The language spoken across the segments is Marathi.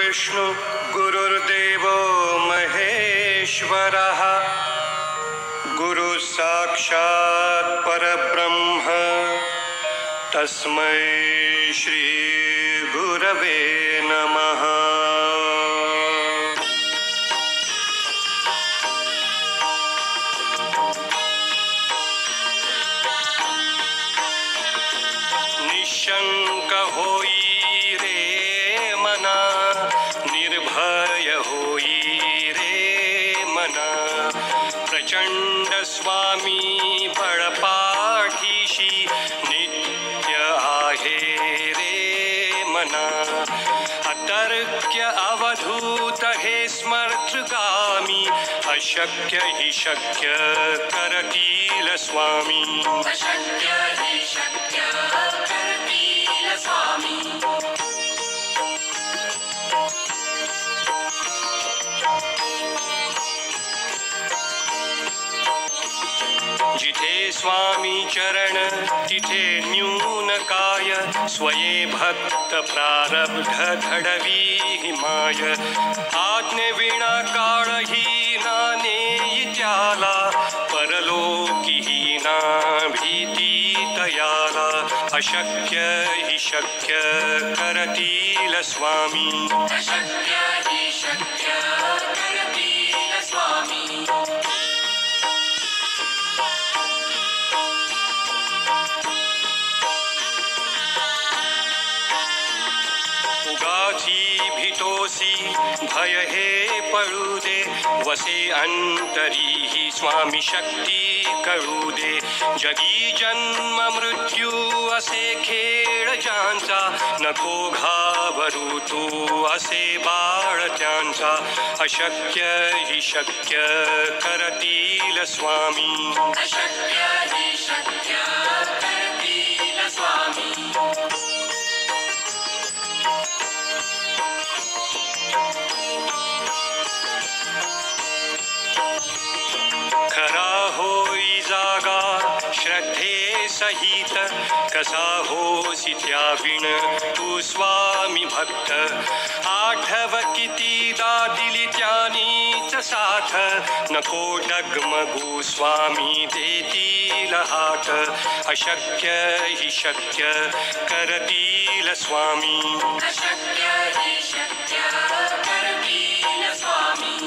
विष्णु गुरुर्देवो महेश्वरः गुरु साक्षात् परब्रह्म तस्मै श्री गुरवे नमः। निशंक होई रे मना, निर्भय होई रे मना, प्रचंड स्वामी बळपाठीशी नित्य आहे रे मना। अतर्क्य अवधूत हे स्मर्तगामी, अशक्य हि शक्य करतील स्वामी। अशक्य हि शक्य करतील स्वामी। जिथे स्वामी चरण तिथे न्यून काय, स्वये भक्त प्रारब्ध घडवी माय। आज्ञे विना काळही नाने त्याला, परलोकी ना भीती तयाला। अशक्य हि शक्य करतील स्वामी। अशक्य हि शक्य करतील स्वामी। उगाची भीतोसी भय हे पळू दे, वसे अंतरी ही स्वामी शक्ती कळू दे। जगी जन्म मृत्यू असे खेळ ज्यांचा, नको घाबरू तू असे बाळ त्यांचा। अशक्य हि शक्य करतील स्वामी। अशक्य हि शक्य करतील स्वामी। खरा होई जागा श्रद्धे सहित, कसा होसी त्याविण तू स्वामी भक्त। आठव कितीदा दिली त्यानीच साथ, नको डगमगू स्वामी देतील हात। अशक्य हि शक्य करतील स्वामी। अशक्य हि शक्य करतील स्वामी।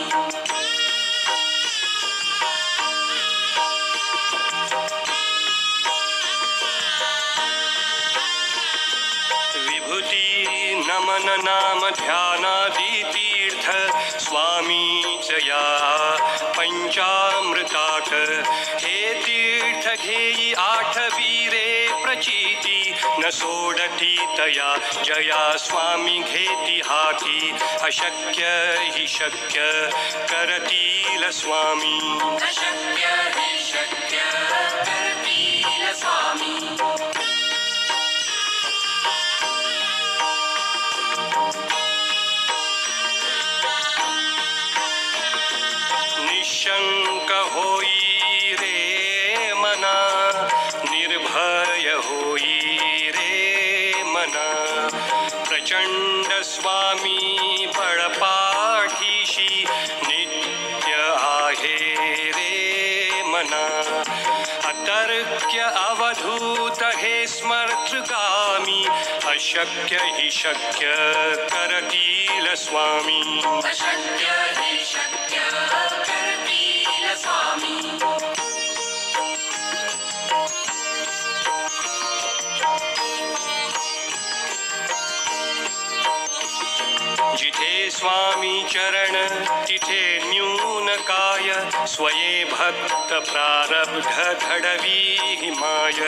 विभूती नमन नाम ध्यानादि तीर्थ, स्वामीच या पंचामृतात। हे तीर्थ घेई आठवी रे प्रचिती, न सोडती तया जया स्वामी घेती हाती। अशक्य हि शक्य करतील स्वामी। अशक्य हि शक्य करतील स्वामी। निशंक होई रे मना, निर्भय होई रे मना, प्रचंड स्वामी बळपाठीशी नित्य आहे रे मना। अतर्क्य अवधूत हे स्मर्तगामी, अशक्य हि शक्य करतील स्वामी। अशक्य हि शक्य करतील स्वामी। जिथे स्वामी चरण तिथे न्यून काय, स्वये भक्त प्रारब्ध घडवी माय।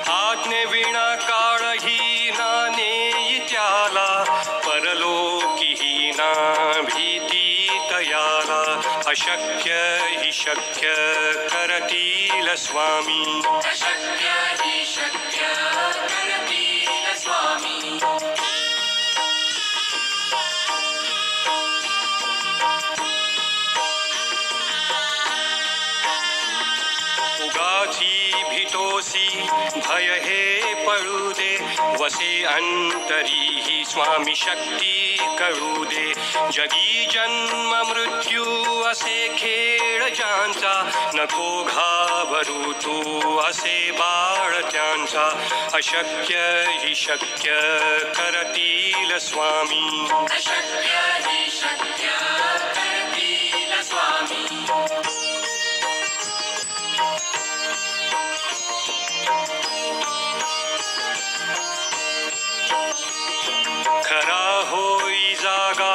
आज्ञे विना काळही नाने त्याला, परलोकी ना भीती तयाला। अशक्य हि शक्य करतील स्वामी। अशक्य हि शक्य करतील स्वामी। उगाची भीतोसी भय हे पडू दे वसे अंतरी ही स्वामी शक्ती कळू दे जगी जन्म मृत्यू असे खेळ ज्यांचा नको घाबरू तू असे बाळ त्यांचा अशक्य ही शक्य करतील स्वामी अशक्य हि शक्य करतील स्वामी खरा होई जागा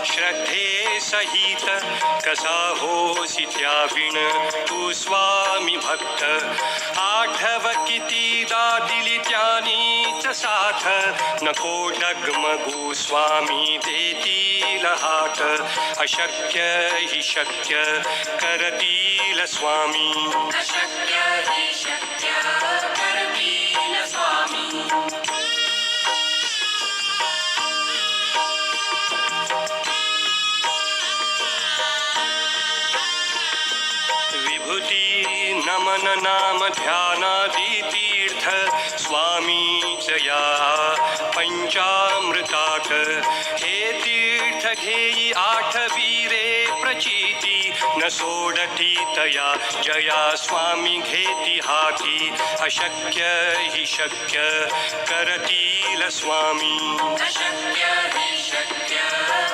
श्रद्धे सहित कसा होसी त्याविण तू स्वामी भक्त आठव कितीदा दिली त्यानीच साथ नको डगमगू स्वामी देतील हात अशक्य ही शक्य करतील स्वामी अशक्य हि शक्य करतील स्वामी विभूती नमन नाम ध्यानादि तीर्थ स्वामीच या पंचामृताक हे तीर्थ घेई आठवीरे प्रचिती न सोडती तया जया स्वामी घेती हाती अशक्य ही शक्य करतील स्वामी अशक्य हि शक्य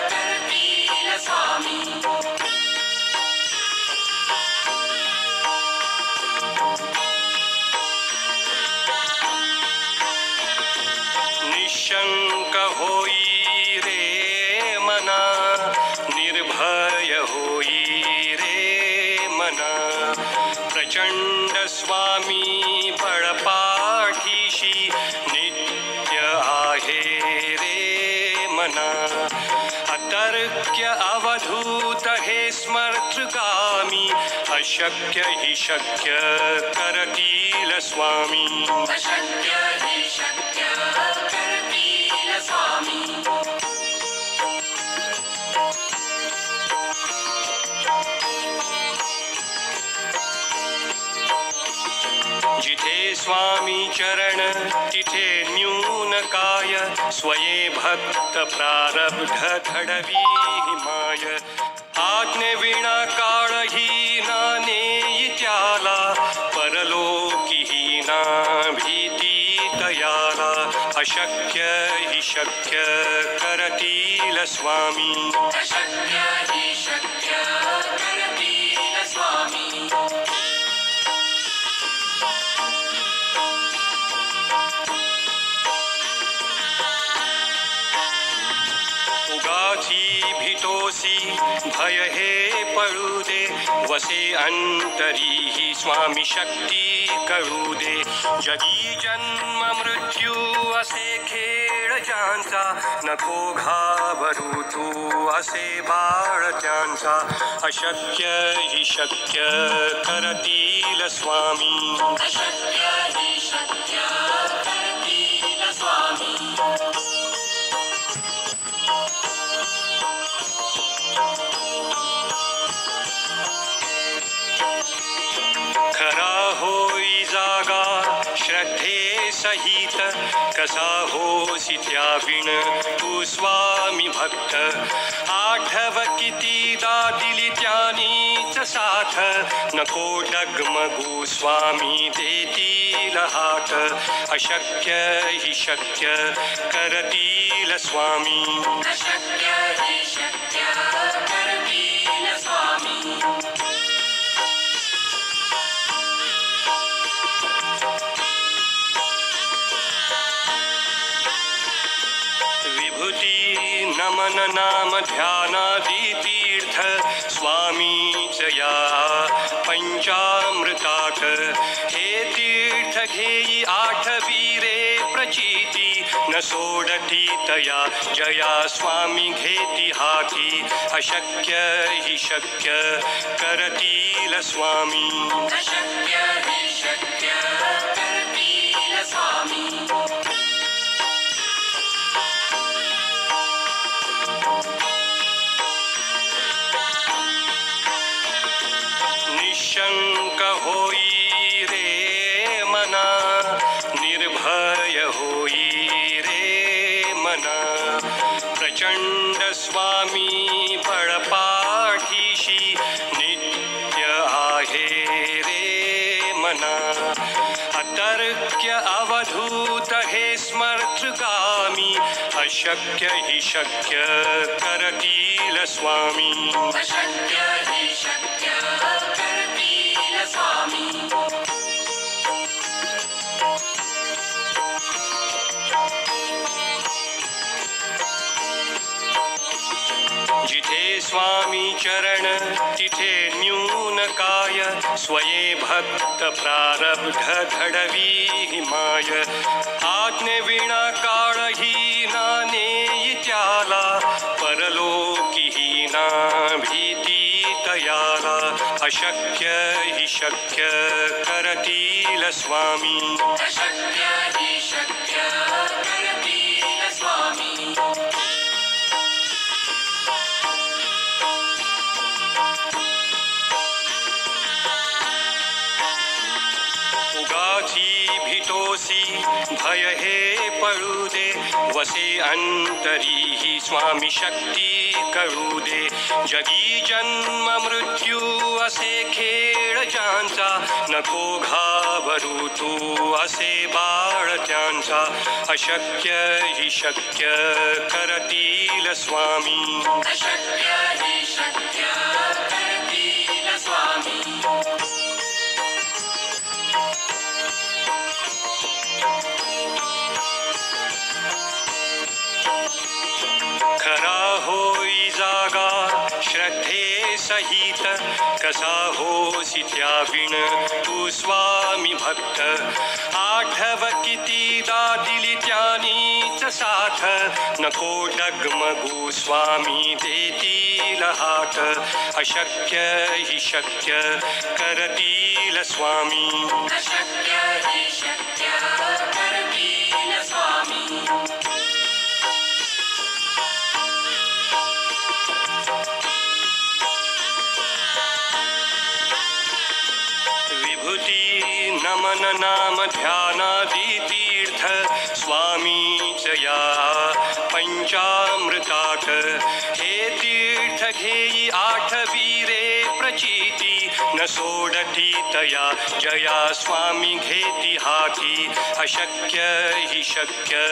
करतील स्वामी निशंक होई रे मना निर्भय होई रे मना प्रचंड स्वामी बळपाठीशी नित्य आहे रे मना अतर्क्य अवधूत हे स्मर्तृगामी अशक्य ही शक्य करतील स्वामी अशक्य हि शक्य करतील स्वामी जिथे स्वामी चरण तिथे न्यून काय स्वये भक्त प्रारब्ध घडवी माय आज्ञे विना काळही ना नेई त्याला परलोकी ही ना भीती तयाला अशक्य ही शक्य करतील स्वामी अशक्य हि शक्य करतील स्वामी उगाची भीतोसी भय हे पडू दे वसे अंतरी ही स्वामी शक्ती कळू दे जगी जन्म मृत्यू असे खेळ ज्यांचा नको घाबरू तू असे बाळ त्यांचा अशक्य ही शक्य करतील स्वामी अशक्य हि शक्य करतील स्वामी खरा होई जागा श्रद्धे सहित कसा होसी त्याविण तू स्वामी भक्त आठव कितीदा दिली त्यानीच साथ नको डगमगू स्वामी देतील हात अशक्य ही शक्य करतील स्वामी अशक्य हि शक्य करतील स्वामी विभूती नमन नाम ध्यानादि तीर्थ स्वामीच या पंचामृताक हे तीर्थ घेई आठवीरे प्रचिती न सोडती तया जया स्वामी घेती हाती अशक्य ही शक्य करतील स्वामी अशक्य हि शक्य करतील स्वामी निशंक होई रे मना प्रचंड स्वामी बळपाठीशी नित्य आहे रे मना अतर्क्य अवधूत हे स्मर्तृगामी अशक्य हि शक्य करतील स्वामी अशक्य हि शक्य करतील स्वामी जिथे स्वामी चरण तिथे न्यून काय स्वये भक्त प्रारब्ध घडवी माय आज्ञे विना काळही नाने त्याला परलोकी ना भीती तयाला अशक्य हि शक्य करतील स्वामी अशक्य हि शक्य करतील स्वामी उगाची भीतोसी भय हे पळू दे वसे अंतरी ही स्वामी शक्ती कळू दे जगी जन्म मृत्यू असे खेळ ज्यांचा नको घाबरू तू असे बाळ त्यांचा अशक्य हि शक्य करतील स्वामी अशक्य हि शक्य करतील स्वामी खरा होई जागा श्रद्धे सहित कसा होसी त्याविण तू स्वामी भक्त आठव कितीदा दिली त्यानीच साथ नको डगमगू स्वामी देतील हात अशक्य हि शक्य करतील स्वामी अशक्य हि शक्य करतील स्वामी विभूती नमन नाम ध्यानादि तीर्थ स्वामीच या पंचामृतात हे तीर्थ घेई आठवी रे प्रचिती न सोडती तया जया स्वामी घेती हाती अशक्य हि शक्य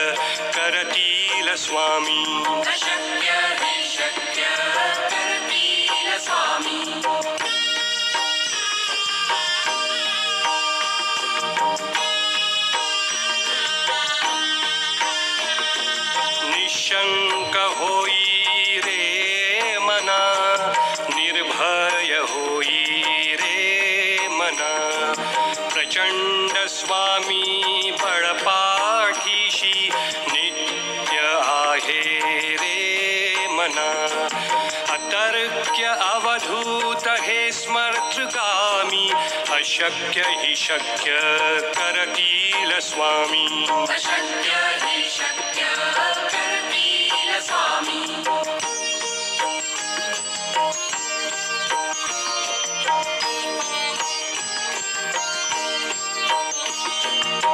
करतील स्वामी अशक्य हि शक्य करतील स्वामी निशंक होई रे मना निर्भय होई रे मना प्रचंड स्वामी बळपाठीशी नित्य आहे रे मना अतर्क्य अवधूत हे स्मर्तृगामी अशक्य हि शक्य करतील स्वामी अशक्य हि शक्य करतील स्वामी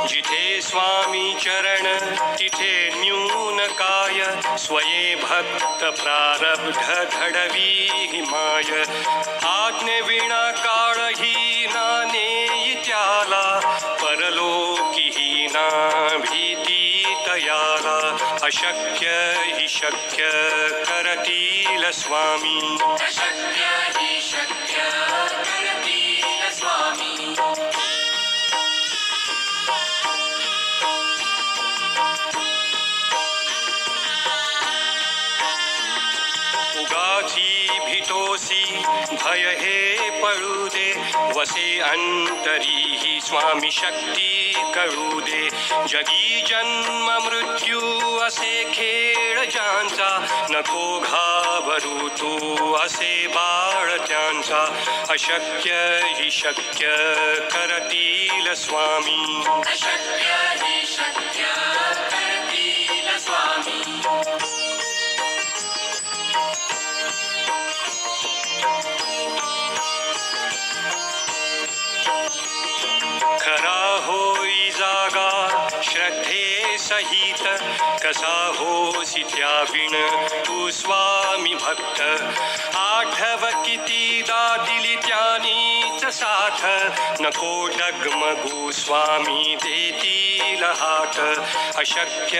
जिथे स्वामी चरण तिथे न्यून काय स्वये भक्त प्रारब्ध घडवी माय आज्ञे विना काळही नाने त्याला परलोकी ना भीती तयाला अशक्य हि शक्य करतील स्वामी अशक्य हि शक्य करतील स्वामी उगाची भीतोसी भय हे पळू दे वसे अंतरी ही स्वामी शक्ती कळू दे जगी जन्म मृत्यू असे खेळ ज्यांचा नको घाबरू तू असे बाळ त्यांचा अशक्य हि शक्य करतील स्वामी अशक्य हि शक्य करतील स्वामी खरा होई जागा श्रद्धे सहित कसा होसी त्या विण तू स्वामी भक्त आठव कितीदा दिली त्यानीच साथ नको डगमगू स्वामी देतील हात अशक्य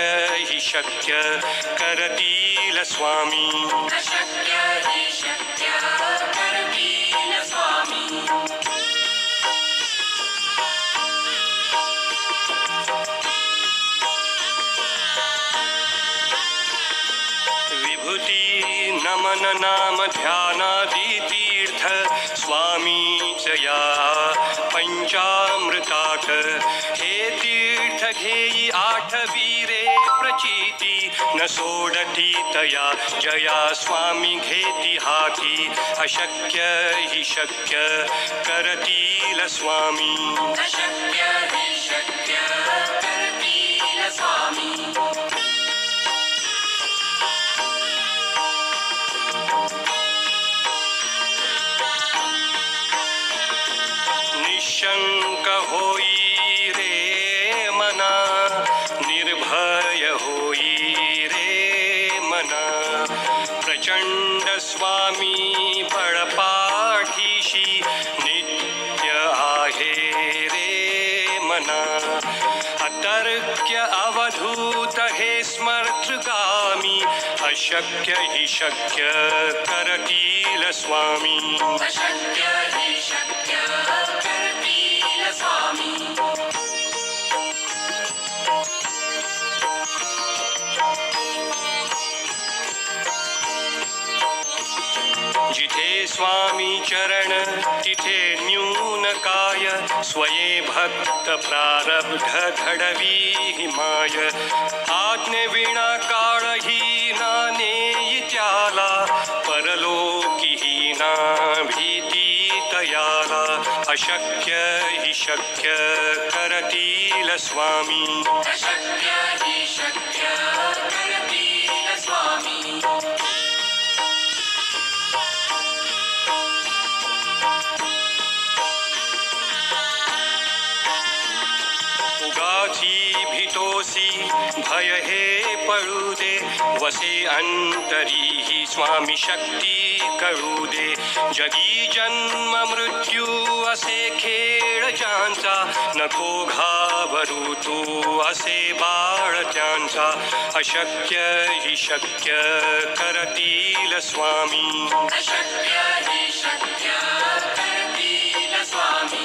हि शक्य करतील स्वामी अशक्य हि शक्य करतील स्वामी विभूती नमन नाम ध्यानादि तीर्थ स्वामीच या पंचामृताक हे तीर्थ घेई आठवी रे प्रचिती न सोडती तया जया स्वामी घेती हाती अशक्य हि शक्य करतील स्वामी अशक्य हि शक्य करतील स्वामी निशंक होई रे मना निर्भय होई रे मना प्रचंड स्वामी बळपाठीशी नित्य आहे रे मना अतर्क्य अवधूत हे स्मर्तगामी अशक्य हि शक्य करतील स्वामी अशक्य हि शक्य करतील स्वामी जिथे स्वामी चरण तिथे न्यून काय स्वये भक्त प्रारब्ध घडवी हिमाय आज्ञेविना काळही ना नेई त्याला परलोकी ना भीती तयाला अशक्य हि शक्य करतील स्वामी अशक्य हि शक्य करतील स्वामी उगाची भीतोसी भय हे पळू दे वसे अंतरी ही स्वामी शक्ती कळू दे जगी जन्म मृत्यू असे खेळ ज्यांचा नको घाबरू तू असे बाळ त्यांचा अशक्य हि शक्य करतील स्वामी अशक्य हि शक्य करतील स्वामी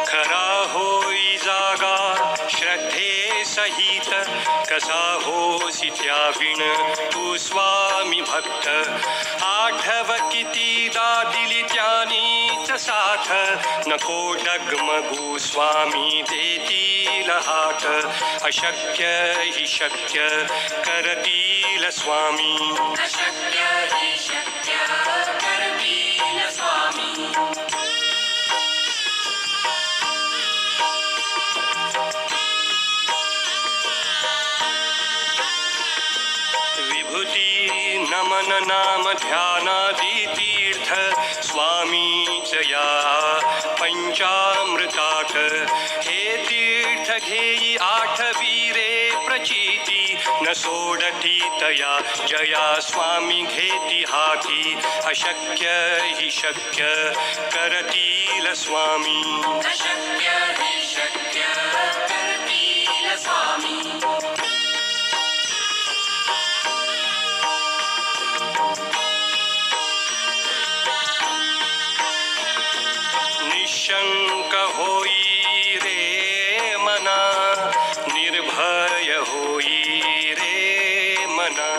खरा होई जागा श्रद्धे सहित कसा होसी त्या विण तू स्वामी भक्त आठव कितीदा दिली त्यानीच साथ नको डगमगू स्वामी देतील हात अशक्य हि शक्य करतील स्वामी अशक्य हि शक्य करतील स्वामी विभूती नमन नाम ध्यानादि तीर्थ स्वामीच या पंचामृताक हे तीर्थ घेई आठवी रे प्रचिती न सोडती तया जया स्वामी घेती हाती अशक्य हि शक्य करतील स्वामी अशक्य हि शक्य करतील स्वामी निशंक होई रे मना निर्भय होई रे मना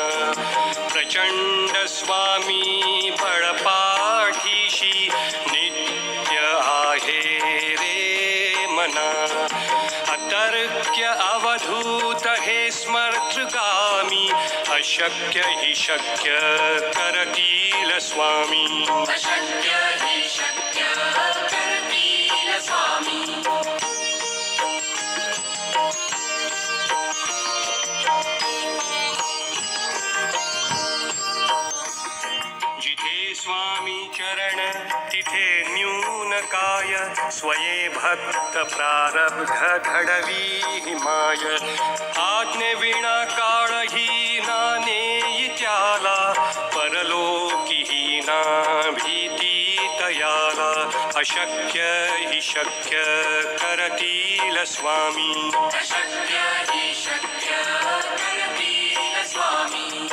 प्रचंड स्वामी बळपाठीशी नित्य आहे रे मना अतर्क्य अवधूत हे स्मर्तगामी अशक्य हि शक्य करतील स्वामी अशक्य हि शक्य करतील स्वामी जिथे स्वामी काय स्वये भक्त प्रारब्ध घडवी माय आज्ञे विना काळही नाने त्याला परलोकी ना भीती तयाला अशक्य हि शक्य करतील स्वामी अशक्य हि शक्य करतील स्वामी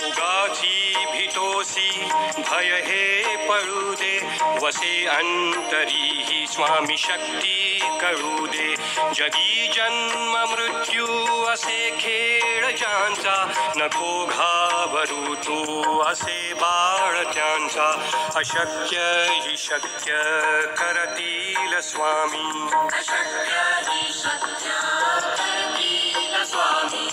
उगाची भीतोसी भय हे पळू दे वसे अंतरी ही स्वामी शक्ती कळू दे जगी जन्म मृत्यू असे खेळ ज्यांचा नको घाबरू तू असे बाळ त्यांचा अशक्य हि शक्य करतील स्वामी अशक्य हि शक्य करतील स्वामी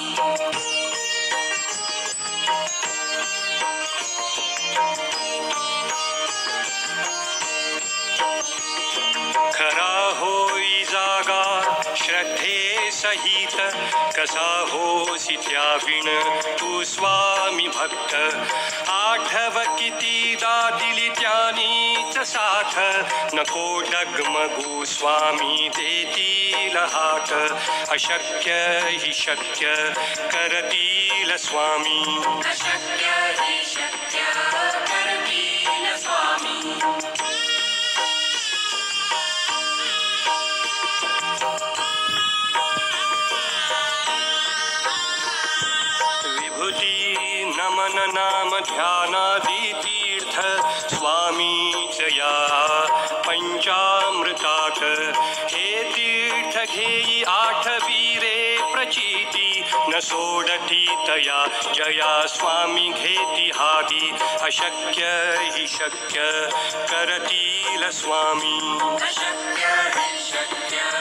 खरा होई जागा श्रद्धे सहित कसा होसी त्याविण तू स्वामी भक्त आठव कितीदा दिली त्यानीच साथ नको डगमगू स्वामी देतील हात अशक्य हि शक्य करतील स्वामी अशक्य हि शक्य करतील स्वामी नमन नाम ध्यानादि तीर्थ स्वामीच या पंचामृतात हे तीर्थ घेई आठवीरे प्रचिती न सोडती तया जया स्वामी घेती हाती अशक्य हि शक्य करतील स्वामी अशक्य हि शक्य